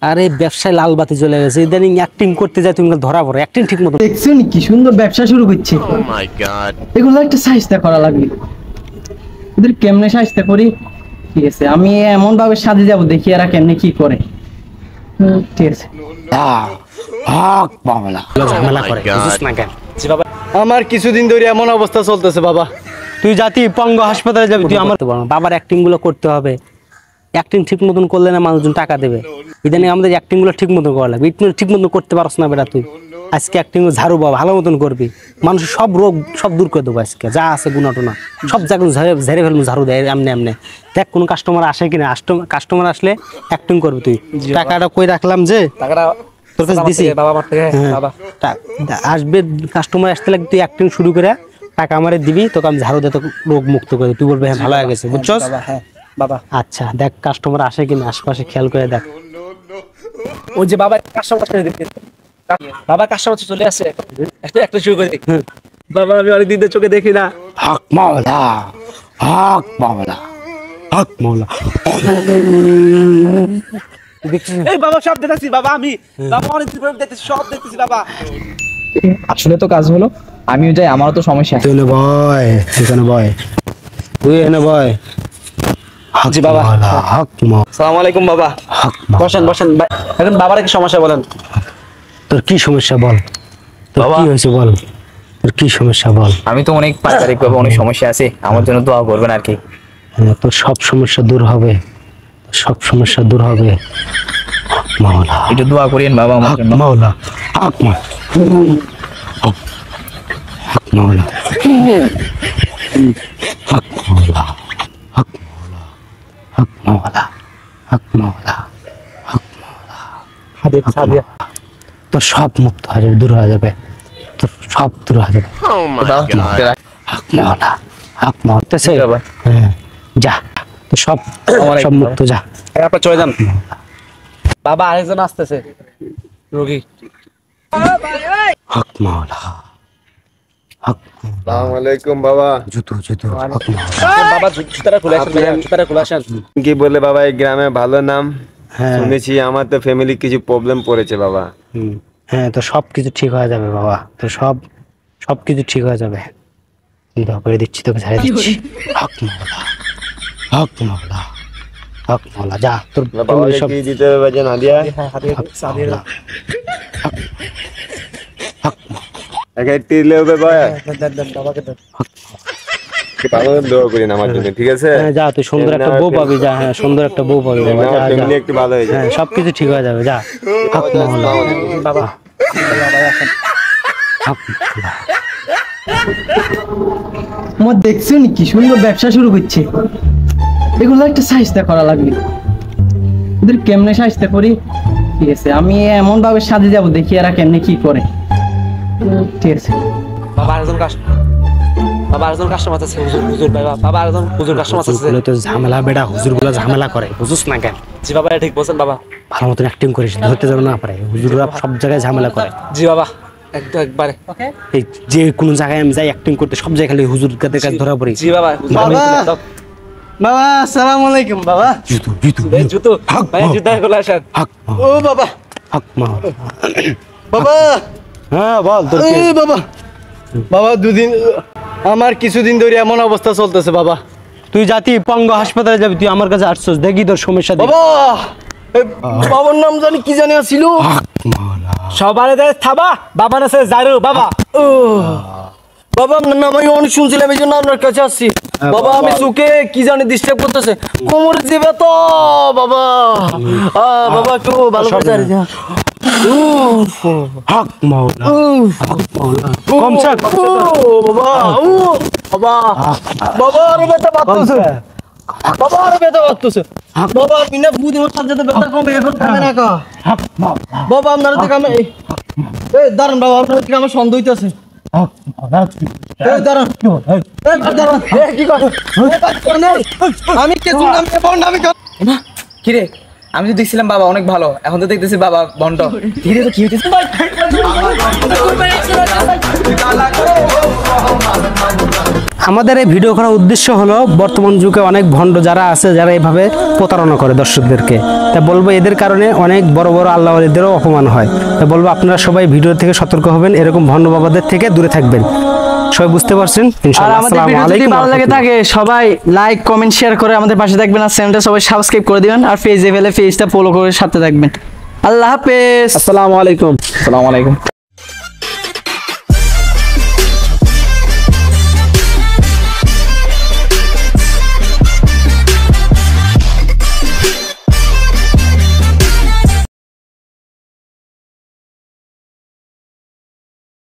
আরে ব্যবসায় লাল বাতি জ্বলে গেছে, ইদানিং অ্যাক্টিং করতে যায় তুমি ধরা পড়ো, অ্যাক্টিং ঠিক মতো দেখছেন কি সুন্দর ব্যবসা শুরু করছে। ও মাই গড, এগুলো একটা সাহায্য করা লাগবে। এদের কেমনে সাহায্য করি? ঠিক আছে, আমি এমন ভাবে সাজে যাব, দেখি এরা কেমনে কি করে। ঠিক আছে, ঝামেলা করে বুঝছ না কেন? আমার কিছুদিন ধরে এমন অবস্থা চলতেছে বাবা। তুই জাতি পঙ্গ হাসপাতালে যাবি, তুই আমার বাবার অ্যাক্টিং গুলো করতে হবে। অ্যাক্টিং ঠিক মতন করলে না মানুষজন টাকা দেবে। ইদানিং আমাদের অ্যাক্টিং গুলো ঠিক মতন করা লাগবে। ঠিক মতন করতে পারছ না বেটা তুই। আজকে অ্যাক্টিং ঝাড়ু বা ভালো মতন করবি, মানুষ সব রোগ সব দূর করে দেবো। আজকে যা আছে গুণাটনা সব জায়গায় ঝেড়ে ফেলবো, ঝাড়ু দেয় এমনি এমনি। দেখ কোনো কাস্টমার আসে কিনা, কাস্টমার আসলে অ্যাক্টিং করবি তুই। টাকাটা কই রাখলাম যে টাকাটা তোর কাছে দিছি, আসবে কাস্টমার আসতে লাগে, তুই অ্যাক্টিং শুরু করে টাকা আমারে দিবি, তোকে আমি ঝাড়ু দিয়ে তোকে রোগ মুক্ত করে, তুই বলবি হ্যাঁ ভালো হয়ে গেছে, বুঝছস? বাবা আচ্ছা দেখ কাস্টমার আসে কিনা, আশপাশে খেয়াল করে দেখ। ওই যে বাবা কাস্টমার বাবা কাস্টমার চলে আসে, একটা শুরু করে দেখ। বাবা আমি অনেক দিন চোখে দেখি না। হক মাওলা, হক মাওলা, হক মাওলা। এই বাবা সব দেখতেছি বাবা, আমি বাবা অনেক দিন পরে দেখতেছি, সব দেখতেছি বাবা। আসলে তো কাজ হলো, আমিও যাই, আমারও তো সমস্যা। তুই এনে বয়, এখানে বয়, তুই এনে বয়। জি বাবা। হক মাওলা। আসসালামু আলাইকুম বাবা। বসেন বসেন, এখন বাবার কি সমস্যা বলেন? তোর কি সমস্যা বল, তোর কি হয়েছে বল, তোর কি সমস্যা বল। আমি তো অনেক পারিবারিক ভাবে অনেক সমস্যা আছে, আমার জন্য দোয়া করবেন আর কি। তোর সব সমস্যা দূর হবে, সব সমস্যা দূর হবে। হক মাওলা, একটু দোয়া করেন বাবা আমার জন্য। মাওলা, হক মাওলা, হক মাওলা, হক মাওলা, হক মাওলা, হক মাওলা, হক মাওলা, হক মাওলা। তোর সব মুক্ত হয়ে যাবে, দূর হয়ে যাবে, তোর সব দূর হয়ে যাবে। হক মাওলা, হক মাওলা। হ্যাঁ যা, তো সব সব মুক্ত, যা আপনার চলে যান বাবা, আরেকজন আসতেছে রোগী। হক মাওলা, হক। আসসালামু আলাইকুম বাবা। জুতো জুতো, হক মাওলা। বাবা জুতাটা খুলে আসেন, জুতাটা খুলে আসেন। কি বলে বাবা, এই গ্রামে ভালো নাম হ্যাঁ শুনেছি, আমার তো ফ্যামিলি কিছু প্রবলেম পড়েছে বাবা। হ্যাঁ, তো সব কিছু ঠিক হয়ে যাবে বাবা, তো সব সব কিছু ঠিক হয়ে যাবে। দোয়া করে দিচ্ছি, তোকে ছেড়ে দিচ্ছি। হক মাওলা, হক মাওলা, হক মাওলা। যা তোর বাবাকে সব কি দিতে হবে বাজে নাদিয়া? একে টিলে হবে ভাই, ভালো দোয়া করি আমার জন্য, ঠিক আছে? হ্যাঁ যা, তুই সুন্দর একটা বউ পাবি, যা। হ্যাঁ সুন্দর একটা বউ পাবি বাবা, যা যা। ফ্যামিলি একটু ভালো হয়ে যাবে। হ্যাঁ সব কিছু ঠিক হয়ে যাবে, যা। হক মাওলা, বাবা হক মাওলা। আমার দেখছেন কি সুন্দর ব্যবসা শুরু করছে। এগুলো একটা সাহায্য করা লাগবে। এদের কেমনে সাহায্য করি? ঠিক আছে, আমি এমন ভাবে সাজে যাব, দেখি এরা কেমনে কি করে। ঠিক আছে, বাবা আরেকজন বাবা আরেকজন কাস্টমার আছে, হুজুর হুজুর বাবা, বাবা আরেকজন হুজুর কাস্টমার আছে। হুজুরগুলো তো ঝামেলা বেটা, হুজুরগুলো ঝামেলা করে, বুঝছ না কেন? জি বাবা ঠিক বলছেন বাবা। ভালো মতন অ্যাক্টিং করিস, ধরতে যেন না পারে। হুজুররা সব জায়গায় ঝামেলা করে। জি বাবা, একবারে এই যে কোনো জায়গায় আমি যাই অ্যাক্টিং করতে, সব জায়গায় খালি হুজুর কাছে ধরা পড়ি। জি বাবা। বাবা বাবা আসসালামু আলাইকুম বাবা। জুতো জুতো জুতো ভাই, জুতা খুলে আসেন। হক ও বাবা, হক মাওলা। বাবা হ্যাঁ বল তোর কি? এই বাবা, বাবা দুদিন, আমার কিছুদিন ধরে এমন অবস্থা চলতেছে বাবা। তুই জাতি পঙ্গ হাসপাতালে যাবি, তুই আমার কাছে আসছস, দেখি তোর সমস্যা। বাবা এই বাবার নাম জানি কি জানি ছিল। হক মাওলা। সবার থাবা, বাবার আছে জারু বাবা। ও বাবা, আপনার নাম আমি অনেক শুনছিলাম, এই জন্য আপনার কাছে আসছি। বাবা আমি চোখে কি জানি ডিস্টার্ব করতেছে, কোমরে যে ব্যথা বাবা। বাবা একটু ভালো করে চারি যা। হক মাওলা, হক মাওলা। কমছে বাবা, বাবা বাবা আরে ব্যথা বাড়তেছে, বাবা আরে ব্যথা বাড়তেছে। বাবা বিনা বুদ্ধি ওর সাথে ব্যথা কমে এখন থাকে না কা। হক মাওলা, বাবা আপনার থেকে আমি এই দাঁড়ান বাবা, আপনার থেকে আমার সন্দেহ হইতেছে। হক মাওলা। এই দাঁড়ান, এই দাঁড়ান, এই কি করে? আমি কে শুনলাম আমি কি রে, আমি তো দেখছিলাম বাবা অনেক ভালো, এখন তো দেখতেছি বাবা বন্ড। ধীরে তো কি হইতেছে? আমাদের এই ভিডিও করার উদ্দেশ্য হলো বর্তমান যুগে অনেক ভণ্ড যারা আছে যারা এইভাবে প্রতারণা করে দর্শকদেরকে, তা বলবো এদের কারণে অনেক বড় বড় আল্লাহ ওয়ালিদেরও অপমান হয়। তা বলবো আপনারা সবাই ভিডিও থেকে সতর্ক হবেন, এরকম ভণ্ড বাবাদের থেকে দূরে থাকবেন। সবাই বুঝতে পারছেন আর ইনশাআল্লাহ। আমাদের আসসালামু ভিডিও যদি আলাইকুম ভালো লাগে থাকে সবাই লাইক কমেন্ট শেয়ার করে আমাদের পাশে থাকবেন, আর চ্যানেলটা সবাই সাবস্ক্রাইব করে দিবেন, আর পেজে ফেলে পেজটা ফলো করে সাথে থাকবেন। আল্লাহ হাফেজ। আসসালামু আলাইকুম।